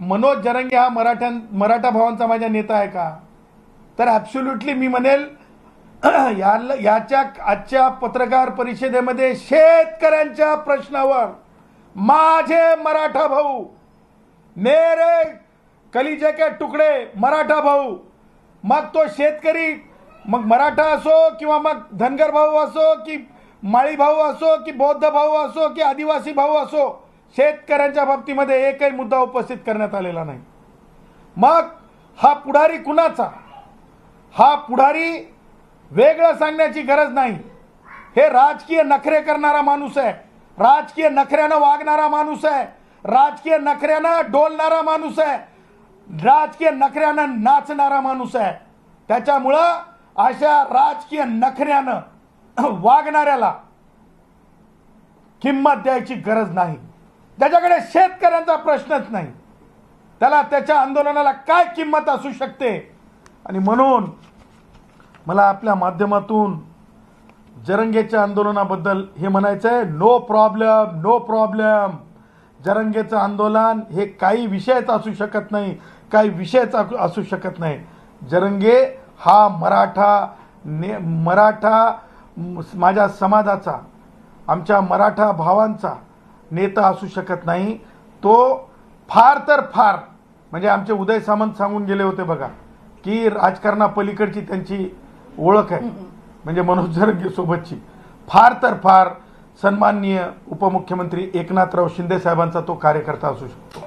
मनोज जरंगे हा मराठा भावांचा माझा नेता आहे का? तर ॲब्सोल्युटली मी म्हणेल याच्या आजच्या पत्रकार परिषदेमध्ये शेतकऱ्यांच्या प्रश्नावर माझे मराठा भाऊ, मेरे कलिजे के टुकडे मराठा भाऊ, मग तो शेतकरी, मग मराठा असो किंवा मग धनगर भाऊ असो की माळी भाऊ असो की बौद्ध भाऊ असो की आदिवासी भाऊ असो, शेतकऱ्यांच्या बाबतीमध्ये एकही मुद्दा उपस्थित करण्यात आलेला नाही. मग हा पुढारी कुणाचा? हा पुढारी वेगळं सांगण्याची गरज नाही. हे राजकीय नखरे करणारा माणूस आहे, राजकीय नखऱ्यानं वागणारा माणूस आहे, राजकीय नखऱ्यानं डोलणारा माणूस आहे, राजकीय नखऱ्यानं नाचणारा माणूस आहे. त्याच्यामुळं अशा राजकीय नखऱ्यानं वागणाऱ्याला किंमत द्यायची गरज नाही. त्याच्याकडे शेतकऱ्यांचा प्रश्नच नाही, त्याला त्याच्या आंदोलनाला काय किंमत असू शकते? आणि म्हणून मला आपल्या माध्यमातून जरंगेच्या आंदोलनाबद्दल हे म्हणायचं आहे, नो प्रॉब्लेम, नो प्रॉब्लेम. जरंगेचं आंदोलन हे काही विषयच असू शकत नाही, काही विषयच असू शकत नाही. जरंगे हा मराठा माझ्या समाजाचा, आमच्या मराठा भावांचा नेता असू शकत नाही. तो फार तर फार म्हणजे आमचे उदय सामंत सांगून गेले होते बघा की राजकारणापलीकडची त्यांची ओळख आहे म्हणजे मनोज जरंगे सोबतची. फार तर फार सन्माननीय उपमुख्यमंत्री एकनाथराव शिंदे साहेबांचा तो कार्यकर्ता असू शकतो.